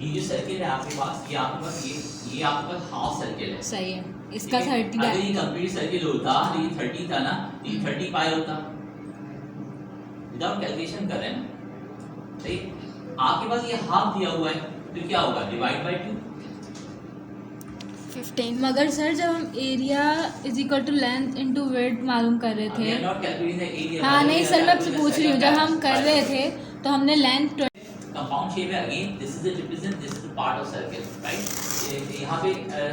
ये जो सर्किल है आपके पास, ये आपके पास ये आपके पास हाफ सर्किल है। सही है, इसका 30 अगर ये कंप्लीट सर्किल होता तो ये 30 था ना, ये 30 पाई होता। विदाउट कैलकुलेशन कर रहे हैं ना, सही। आपके पास ये हाफ दिया हुआ है तो क्या होगा, डिवाइड बाय 2 15। मगर सर जब हम area is equal to length into width मालूम कर रहे थे, नॉट कैलकुलेटिंग द एरिया। हाँ नहीं सर, मैं आपसे पूछ रही हूँ, जब हम कर रहे थे तो हमने लेंथ कंपाउंड शेप है। Again this is the represent, this is the part of circle, right. यहाँ पे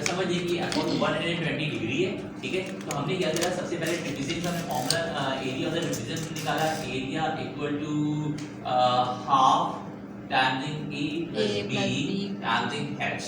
समझिए कि अबाउट 120 डिग्री है, ठीक है। तो हमने क्या किया, सबसे पहले ट्रिपेजियम का हमने formula area of the trapezium निकाला। Area equal to half times A plus B times H.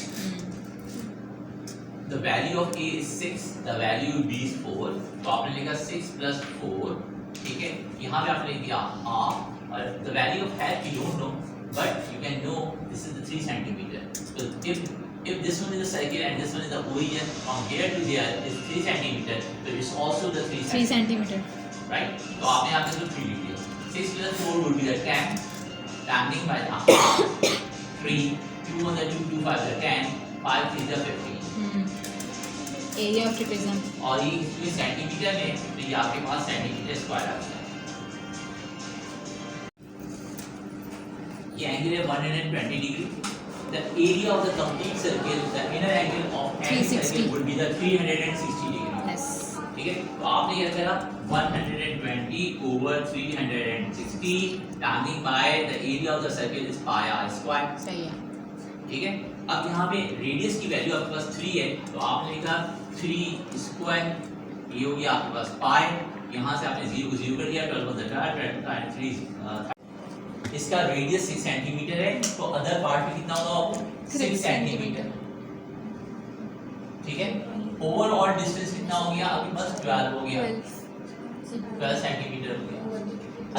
The value of A is 6, the value of B is 4, तो आपने लिखा 6 plus 4, ठीक है। यहाँ पे आपने लिख दिया half, और the value of H you don't know, but you can know this is the 3 centimeter. So if this one is the circle and this one is the origin, from here to there is 3 centimeter, so it's also the 3 centimeter, right? तो आपने यहाँ पे तो 3 लिख दिया। 6 plus 4 would be the 10, times by the half, 3, 2 on the 2, 2 5 the 10, 5 3 the 15। Area of trapezium, और ये इसमें सेंटीमीटर में, तो ये आपके पास सेंटीमीटर स्क्वायर आता है। ये एंगल है 120 degree. The area of the complete circle, the inner angle of any circle would be the 360 degree. Yes, ठीक है। तो आपने क्या करा, 120 over 360 times by the area of the circle is pi r square. सही है, ठीक है। अब यहाँ पे रेडियस की वैल्यू आपके पास 3 है, तो आपने लिखा 3 स्क्वायर, ये हो गया आपके पास पाई। यहाँ से आपने 0 को 0 कर दिया, 12 बन जाएगा 3। इसका रेडियस 6 सेंटीमीटर है, तो अदर पार्ट में कितना होगा आपको, 6 सेंटीमीटर। ठीक है। ओवरऑल डिस्टेंस कितना हो गया आपके पास, 12 हो गया, 12 सेंटीमीटर हो गया।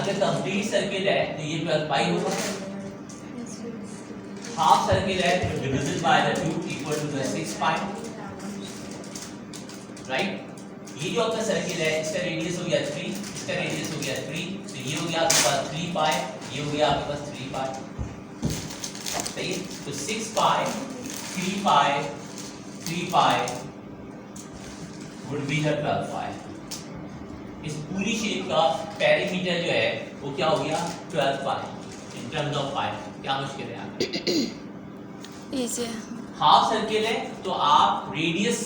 अगर कंप्लीट सर्किल है तो ये 12 पाई होगा। हाफ सर्किल है तो division by the 2 equal to the 6 pi, right. ये जो आपका सर्किल है इसका रेडियस हो गया 3, इसका रेडियस हो गया 3, तो ये हो गया आपके पास 3 पाई, ये हो गया आपके पास 3 पाई, सही है। तो 6 पाई 3 पाई 3 पाई वुड बी द 12 पाई। इस पूरी शेप का पेरीमीटर जो है वो क्या हो गया, 12 पाई। इन टर्म्स ऑफ पाई क्या मुश्किल है यहाँ पे। इजी है। हाफ सर्किल है तो आप रेडियस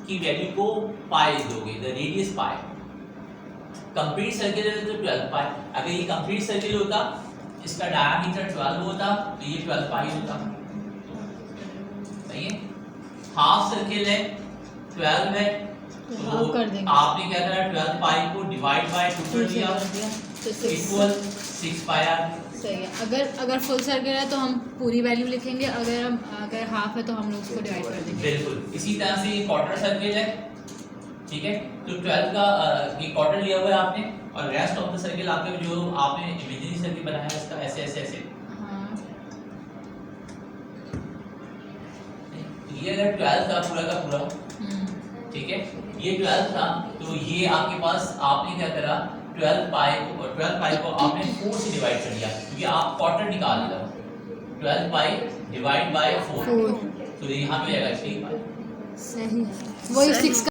की वैल्यू को पाई दोगे, the radius pi. Complete circle है तो 12 पाई। अगर ये कंप्लीट सर्किल होता, इसका डायमीटर 12 होता, तो ये 12 पाई होता, सही है। हाफ सर्किल है 12 है, तो आपने क्या करा, 12 पाई को डिवाइड बाय 2 कर दिया, इक्वल 6 पाई आ गया। सही है। अगर फुल सर्किल है तो हम पूरी वैल्यू लिखेंगे, अगर हाफ है तो हम लोग उसको डिवाइड कर देंगे। बिल्कुल। इसी तरह से ये क्वार्टर सर्किल है, ठीक है। तो 12 का ये क्वार्टर लिया हुआ है आपने, और रेस्ट ऑफ द सर्किल आपके जो आपने इमेजिनरी सर्किल बनाया है इसका ऐसे ऐसे ऐसे। हाँ, ये अगर 12 का पूरा, ठीक है, ये 12 था, तो ये आपके पास आपने क्या करा, 12 पाई को आपने 4 से डिवाइड कर दिया, क्योंकि आप क्वार्टर निकाल लो। 12 पाई डिवाइड बाय 4, तो यहाँ पे आएगा 6 पाई। सही, वही 6